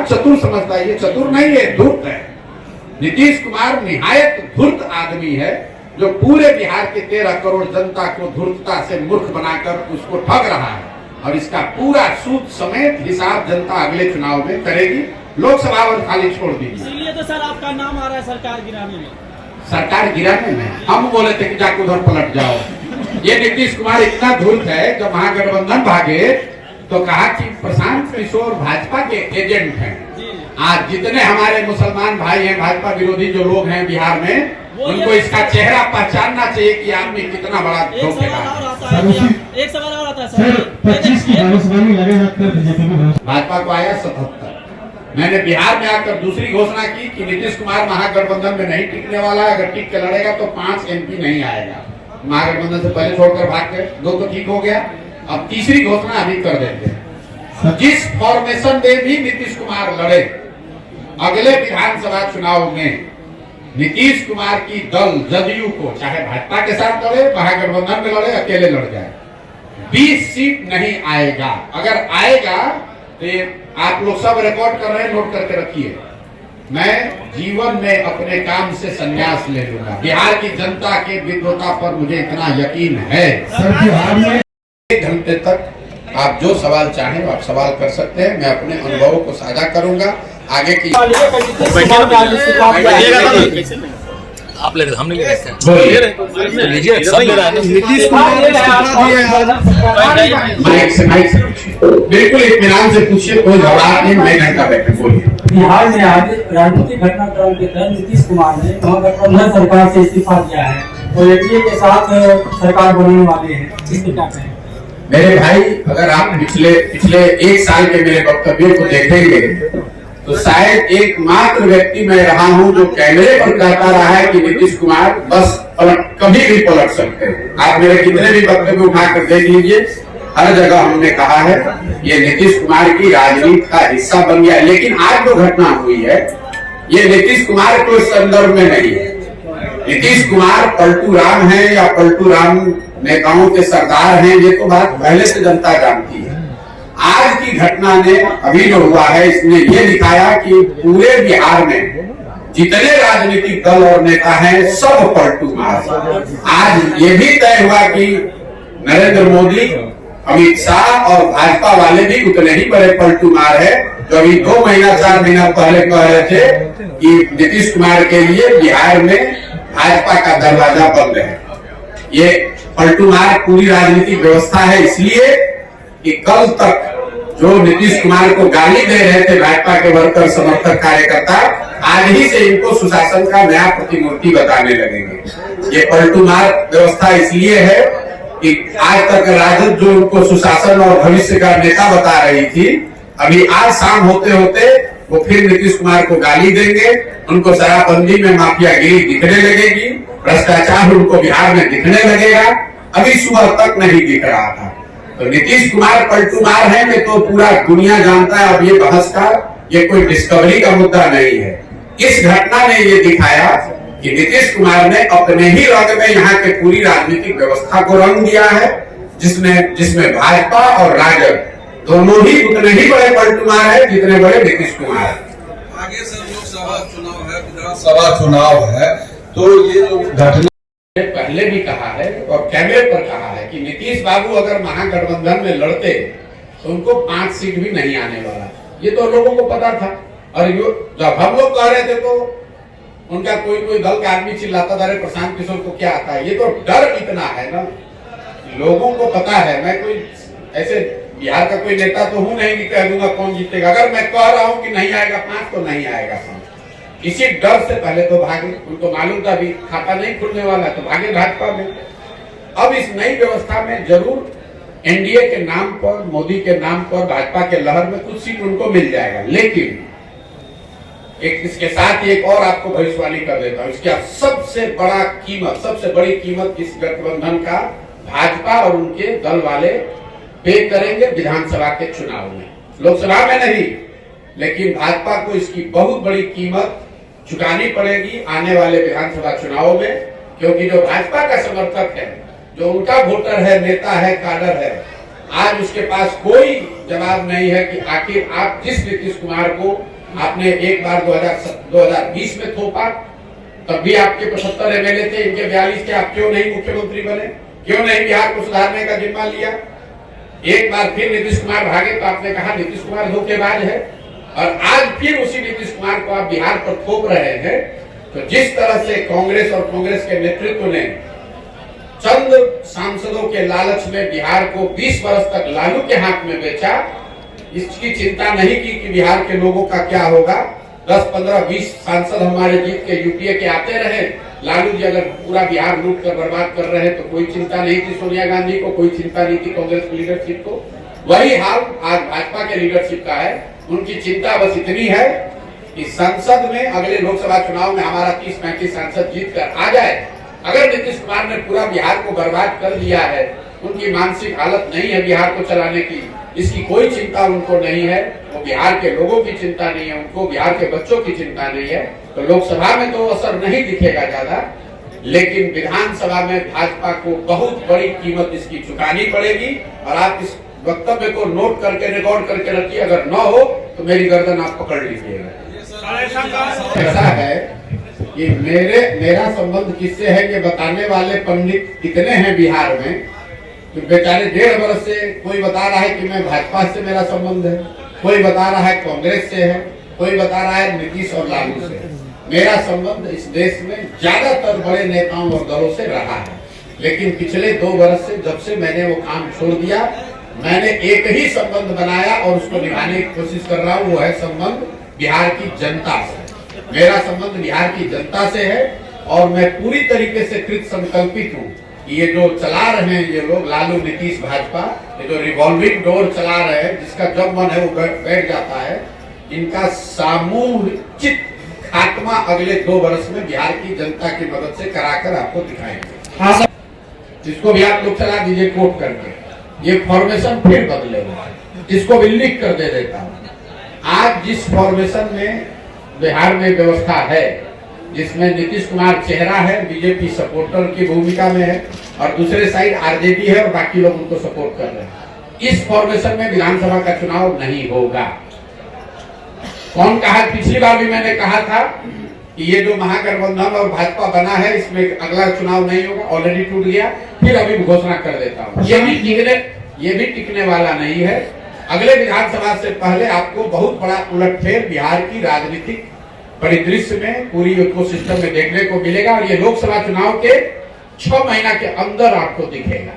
समाज चतुर समझता है, ये चतुर नहीं है, धूर्त है। नीतीश कुमार निहायत धूर्त आदमी है, जो पूरे बिहार के 13 करोड़ जनता को धूर्तता से मूर्ख बनाकर उसको ठग रहा है, और इसका पूरा सूद समेत हिसाब जनता अगले चुनाव में करेगी। लोकसभा और खाली छोड़ दी। इसीलिए तो सर आपका नाम आ रहा है सरकार गिराने में। सरकार गिराने में हम बोले थे कि जाकर उधर पलट जाओ। ये नीतीश कुमार इतना धूर्त है, जब महागठबंधन भागे तो कहा कि प्रशांत किशोर भाजपा के एजेंट हैं। आज जितने हमारे मुसलमान भाई हैं, भाजपा विरोधी जो लोग हैं बिहार में, उनको इसका चेहरा पहचानना चाहिए कि आदमी कितना बड़ा धोखेबाज है। एक सवाल और आता है सर, 25 की भविष्यवाणी भाजपा को आया 77। मैंने बिहार में आकर दूसरी घोषणा की कि नीतीश कुमार महागठबंधन में नहीं टिकने वाला है, अगर टिक के लड़ेगा तो 5 MP नहीं आएगा। महागठबंधन से पहले छोड़कर भाग गए, 2 तो ठीक हो गया, अब तीसरी घोषणा अभी कर देंगे। जिस फॉर्मेशन में भी नीतीश कुमार लड़े, अगले विधानसभा चुनाव में नीतीश कुमार की दल जदयू को, चाहे भाजपा के साथ लड़े, महागठबंधन में लड़े, अकेले लड़ जाए, 20 सीट नहीं आएगा। अगर आएगा तो आप लोग सब रिकॉर्ड कर रहे हैं, नोट करके रखिए। मैं जीवन में अपने काम से संन्यास ले लूंगा। बिहार की जनता के विद्वता पर मुझे इतना यकीन है। सर बिहार में 1 घंटे तक आप जो सवाल चाहें आप सवाल कर सकते हैं, मैं अपने अनुभवों को साझा करूंगा। आगे की आप ले रहे, हम नहीं ले रहे। नीतीश कुमार माइक से पूछिए, बिल्कुल इत्मीनान से पूछिए, कोई घबराहट नहीं, मैं नहीं कर बैठे, बोलिए। बिहार में आज राजनीतिक घटनाक्रम के तहत नीतीश कुमार ने महागठबंधन सरकार से इस्तीफा दिया है और एनडीए के साथ सरकार बनाने वाले हैं, इसको क्या कहें? मेरे भाई, अगर आप पिछले 1 साल के मेरे वक्तव्यों को देखेंगे तो शायद एकमात्र व्यक्ति मैं रहा हूं जो कैमरे पर कहता रहा है कि नीतीश कुमार बस कभी भी पलट सकते हैं। आप मेरे कितने भी वक्तव्य उठाकर देख लीजिए, हर जगह हमने कहा है ये नीतीश कुमार की राजनीति का हिस्सा बन गया है। लेकिन आज जो घटना हुई है, ये नीतीश कुमार के संदर्भ में नहीं है। नीतीश कुमार पलटू राम है या पलटू राम नेताओं के सरदार हैं, ये तो बात पहले से जनता जानती है। आज की घटना ने, अभी जो हुआ है, इसने ये दिखाया कि पूरे बिहार में जितने राजनीतिक दल और नेता हैं सब पलटू मार। आज ये भी तय हुआ कि नरेंद्र मोदी, अमित शाह और भाजपा वाले भी उतने ही बड़े पलटू मार है जो अभी 2 महीना 4 महीना पहले कह रहे थे कि नीतीश कुमार के लिए बिहार में भाजपा का दरवाजा बंद है। ये पलटू मार पूरी राजनीतिक व्यवस्था है, इसलिए कि कल तक जो नीतीश कुमार को गाली दे रहे थे भाजपा के वर्कर, समर्थक, कार्यकर्ता, आज ही से इनको सुशासन का नया प्रतिमूर्ति बताने लगेंगे। ये पलटू मार व्यवस्था इसलिए है कि आज तक राजद जो उनको सुशासन और भविष्य का नेता बता रही थी, अभी आज शाम होते होते वो फिर नीतीश कुमार को गाली देंगे, उनको शराबबंदी में माफियागिरी दिखने लगेगी, भ्रष्टाचार उनको बिहार में दिखने लगेगा। अभी सुबह तक नहीं दिख रहा था। तो नीतीश कुमार पलटू मार है कि तो पूरा दुनिया जानता है। अब ये बहस का ये कोई डिस्कवरी का मुद्दा नहीं है। इस घटना ने ये दिखाया कि नीतीश कुमार ने अपने ही रंग में यहाँ के पूरी राजनीतिक व्यवस्था को रंग दिया है, जिसमें भाजपा और राजद दोनों ही उतने ही बड़े पलटू मार है जितने बड़े नीतीश कुमार है। आगे से लोकसभा चुनाव है, विधानसभा चुनाव है, तो ये जो घटना पहले भी कहा है और कैमरे पर कहा है कि नीतीश बाबू अगर महागठबंधन में लड़ते तो उनको 5 सीट भी नहीं आने वाला। ये तो लोगों को पता था। और जब हम लोग कह रहे थे तो उनका कोई दल का आदमी चिल्लाता था, अरे प्रशांत किशोर को क्या आता है। ये तो डर इतना है ना, लोगों को पता है। मैं कोई ऐसे बिहार का कोई नेता तो हूं नहीं कि कह दूंगा कौन जीतेगा। अगर मैं कह रहा हूं कि नहीं आएगा 5 तो नहीं आएगा 5। इसी डर से पहले तो भागे, उनको मालूम था भी खाता नहीं खुलने वाला, तो भागे भाजपा में। अब इस नई व्यवस्था में जरूर एनडीए के नाम पर, मोदी के नाम पर, भाजपा के लहर में कुछ सीट उनको मिल जाएगा। लेकिन इसके साथ ही एक और आपको भविष्यवाणी कर देता हूं, इसका सबसे बड़ी कीमत इस गठबंधन का भाजपा और उनके दल वाले पे करेंगे विधानसभा के चुनाव में। लोकसभा में नहीं, लेकिन भाजपा को इसकी बहुत बड़ी कीमत चुकानी पड़ेगी आने वाले विधानसभा चुनाव में, क्योंकि जो भाजपा का समर्थक है, जो उनका वोटर है, नेता है, काडर है, आज उसके पास कोई जवाब नहीं है कि आखिर आप जिस नीतीश कुमार को आपने एक बार 2020 में थोपा, तब भी आपके 75 एमएलए थे, इनके 42 थे, आप क्यों नहीं मुख्यमंत्री बने? क्यों नहीं बिहार को सुधारने का जिम्मा लिया? एक बार फिर नीतीश कुमार भागे तो आपने कहा नीतीश कुमार धोखेबाज है, और आज फिर उसी नीतीश कुमार को आप बिहार पर थोप रहे हैं। तो जिस तरह से कांग्रेस और कांग्रेस के नेतृत्व ने चंद सांसदों के लालच में बिहार को 20 वर्ष तक लालू के हाथ में बेचा, इसकी चिंता नहीं की कि बिहार के लोगों का क्या होगा। 10, 15, 20 सांसद हमारे जीत के यूपीए के आते रहे, लालू जी अगर पूरा बिहार लूट कर बर्बाद कर रहे हैं तो कोई चिंता नहीं थी सोनिया गांधी को, कोई चिंता नहीं थी कांग्रेस की लीडरशिप को। वही हाल आज भाजपा के लीडरशिप का है। उनकी चिंता बस इतनी है कि संसद में अगले लोकसभा चुनाव में हमारा 30-35 सांसद जीत कर आ जाए। अगर नीतीश कुमार ने पूरा बिहार को बर्बाद कर दिया है, उनकी मानसिक हालत नहीं है बिहार को चलाने की, इसकी कोई चिंता उनको नहीं है, वो बिहार के लोगों की चिंता नहीं है, उनको बिहार के बच्चों की चिंता नहीं है, तो लोकसभा में तो असर नहीं दिखेगा ज्यादा, लेकिन विधानसभा में भाजपा को बहुत बड़ी कीमत इसकी चुकानी पड़ेगी। और आप इस वक्तव्य को नोट करके रिकॉर्ड करके रखिए, अगर न हो तो मेरी गर्दन आप पकड़ लीजिएगा। ऐसा है कि मेरा संबंध किससे है ये बताने वाले पंडित कितने हैं बिहार में, तो बेचारे 1.5 वर्ष से कोई बता रहा है कि मैं भाजपा से मेरा संबंध है, कोई बता रहा है कांग्रेस से है, कोई बता रहा है नीतीश और लालू से। मेरा संबंध इस देश में ज्यादातर बड़े नेताओं और दलों से रहा है, लेकिन पिछले 2 वर्ष से जब से मैंने वो काम छोड़ दिया, मैंने एक ही संबंध बनाया और उसको निभाने की कोशिश कर रहा हूँ, वो है संबंध बिहार की जनता से। मेरा संबंध बिहार की जनता से है और मैं पूरी तरीके से कृत संकल्पित हूँ कि ये जो चला रहे हैं ये लोग, लालू, नीतीश, भाजपा, ये जो रिवॉल्विंग डोर चला रहे हैं, जिसका जब मन है वो बैठ जाता है, इनका सामूहिक खात्मा अगले 2 वर्ष में बिहार की जनता की मदद से कराकर आपको दिखाएंगे। इसको भी आप लोग चला दीजिए कोट करके, ये फॉर्मेशन फिर बदलेगा, इसको भी लिख कर दे देता हूँ। आज जिस फॉर्मेशन में बिहार में व्यवस्था है, जिसमें नीतीश कुमार चेहरा है, बीजेपी सपोर्टर की भूमिका में है और दूसरे साइड आरजेडी है और बाकी लोग उनको सपोर्ट कर रहे हैं, इस फॉर्मेशन में विधानसभा का चुनाव नहीं होगा। कौन कहा? पिछली बार भी मैंने कहा था कि ये जो महागठबंधन और भाजपा बना है, इसमें अगला चुनाव नहीं होगा, ऑलरेडी टूट गया, फिर अभी घोषणा कर देता हूँ। ये भी टिकने वाला नहीं है। अगले विधानसभा से पहले आपको बहुत बड़ा उलटफेर बिहार की राजनीतिक परिदृश्य में, पूरी इकोसिस्टम में देखने को मिलेगा और ये लोकसभा चुनाव के 6 महीना के अंदर आपको दिखेगा।